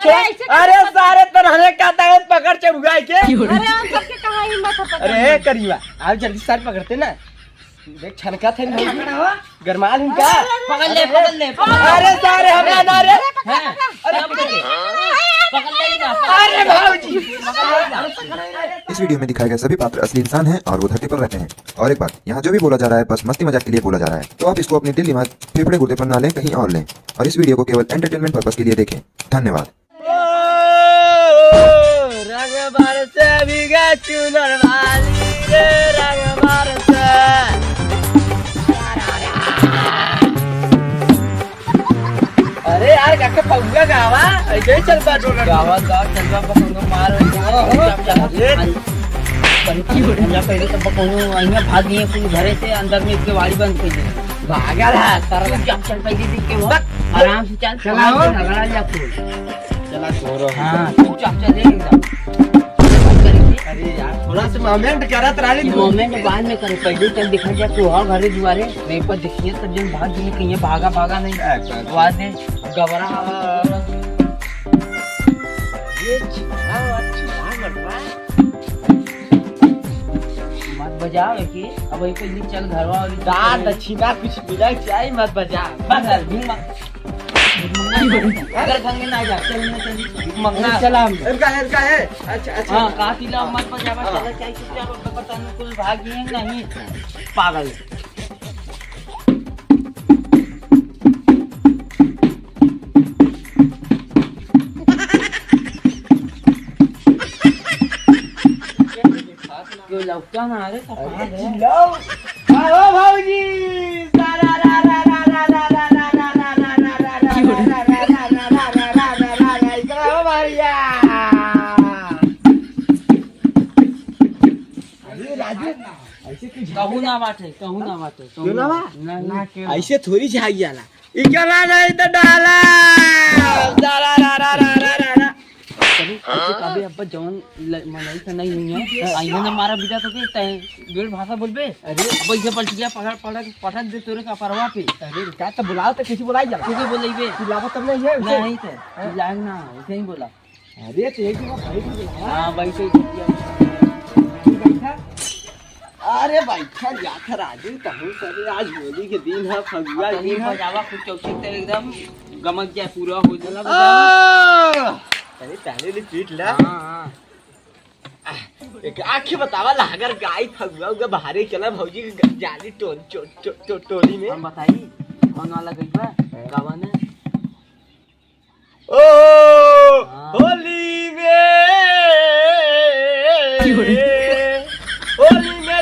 अरे सारे तरह का ताकत पकड़ चढ़ुआ के। अरे हम सबके कहाँ हिम्मत है पकड़ने? अरे करीबा आप जल्दी सारे पकड़ते ना। देख छनका थे गरमाल इनका। पकड़ ले अरे सारे हमें ना रे। अरे भाऊजी इस वीडियो में दिखाए गए सभी पात्र असली इंसान हैं और वो धरती पर रहते हैं। और एक बात, यहाँ जो भी बोला जा रहा है बस मस्ती मजाक के लिए बोला जा रहा है, तो आप इसको अपने दिल दिमाग फेफड़े गुर्दे पर ना लें, कहीं और लें और इस वीडियो को केवल एंटरटेनमेंट पर्पस के लिए देखें। धन्यवाद। रंग बरसे भीगे चुनर वाली रे रंग बरसे। अरे यार काका पहुंचा गावा ऐसे ही चलता डोला गावा चलवा पकड़ो मार पहले तो पकड़ो अहिया भाग गए पूरे घरे से अंदर में इसके वाड़ी बंद कर दी। भागा रहा तारा जब चल पाई देख के वो आराम से चल झगड़ा जा फूल चला छोरो। हाँ चुपचाप चले एकदम। अरे यार थोड़ा सा मोमेंट करत रही तू। मोमेंट बाद में करे पहले चल दिखा जा तू और घरे दुआरे नहीं पर देखिए तो जन भाग गए कहीं भागा नहीं आवाज दे गबरा ये अच्छा मत बजाओ कि अब वही पे चल घरवा वाली दाद दक्षिणा कुछ मिला चाहिए मत बजा बदल भी मत अगर संगे ना जा चल मंगना चला इनका है। अच्छा अच्छा हाँ काफी ला मत बजावा चला चाहिए चुपचाप पता नहीं कुछ भाग गए नहीं पागल क्यों लौटा ना अरे कहाँ है लो आओ भाऊजी सारा रा रा रा रा रा रा रा रा रा रा रा रा मारिया। अरे राजू ऐसे कुछ कहूँ ना बाटे क्यों ना बा? ना ऐसे थोड़ी चाहिए जाला इकला नहीं तो डाला सारा रा रा रा रा रा रा। कभी अब जौन मनाई से नहीं हुई है आइए ना मारा बिटा तो के डेढ़ भाषा बोलबे। अरे अब इसे पलट गया पकड़ दे तोरे का परवा पे। अरे क्या तो बुलाओ तो किसी बुलाई जाला किसे बोलेबे बुलावा तब नहीं है उसे। नहीं थे जाएग ना ऐसे ही बोला। अरे तो एक बार भाई को बुलावा। हाँ भाई से बैठा अरे बैठा जाकर राजू कहूँ सर आज होली के दिन है फगुआ दिन है। बजावा कुछ चौकी से एकदम गमक जाए पूरा हो जाला। अरे पहले ले पीट ला। हाँ एक आँखें बतावा लागर गाय फगुआ उगा बाहरे चला भौजी के जाली टोली में। हम बताई कौन वाला गई बा गावा ने ओ होली में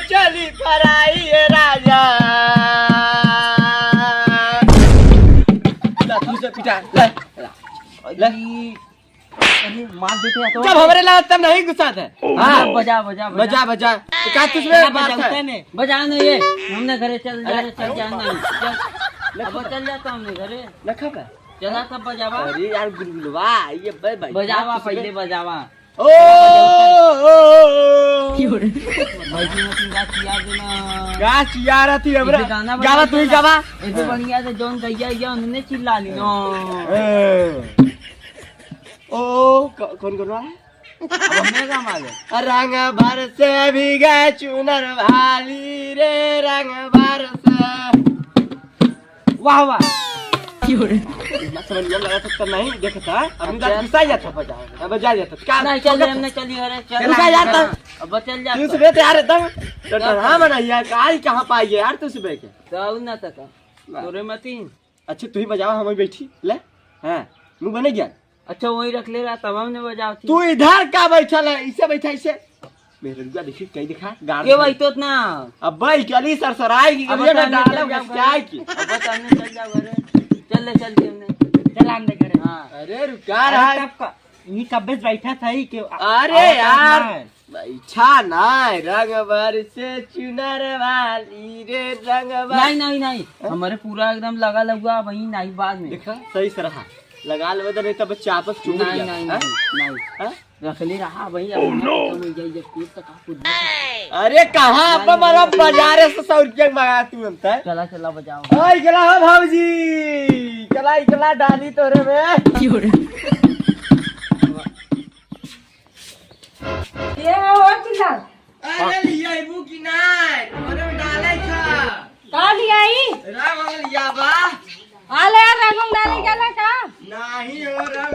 चली फराई है राजा तू से पिटा ले अरे मार देते हैं तो जब हमारे लाल तब नहीं गुस्सा था। हाँ बजा तो क्या तुझमें बात है? बजा नहीं ये हमने घरे चल जाना अब चल जाता हमने घरे लखा का चला सब बजावा। अरे यार गुलगुलवा ये बजावा पहले बजावा ओ भाई ने गाछ याद देना गाछ यार थी हमरा गाना गावा तू गावा ऐसे बढ़िया से जोन गैया या उन्होंने चिल्ला ली नो ओ कौन रहा है? अब हमें का मालूम रंग भर से भीगे चुनर वाली रे रंग भर से। वाह वाह मैं समझ गया लगा सकता नहीं देखता अभी तक गुस्सा जाता बजा बजा जाता क्या नहीं चल हमने चली अरे चल रुका यार तब अब चल जा तू सुबह तैयार है तब हां मना यार काई कहां पाई है यार तू सुबह के तो ना तक तोरे मती। अच्छा तू ही बजाओ हम बैठी ले हां मुंह बने गया। अच्छा वही रख ले रहा तमाम ने बजाओ तू इधर का बैठा है इसे बैठा इसे मेरे रुका देखी कहीं दिखा गाड़ के भाई तो ना अब भाई चली सरसराई की अब ये ना बताने डालो चल जाओ क्या की अब बताने चल जाओ घरे चल हमने चल हमने घरे। हाँ अरे रुका रहा है ये कब्बे बैठा था ही के अरे यार बैठा ना रंग भर से चुनर वाली रे रंग भर नहीं हमारे पूरा एकदम लगा वही नहीं बाद में देखा सही से रहा लगा ले नहीं तब बच्चा आपस चूम नहीं गया नहीं रख ले रहा भाई अरे कहाँ आप हमारा बाजारे से 100 रुपया मंगा तू अंतर चला बजाओ ओए चला हो भाऊजी चला डाली तोरे में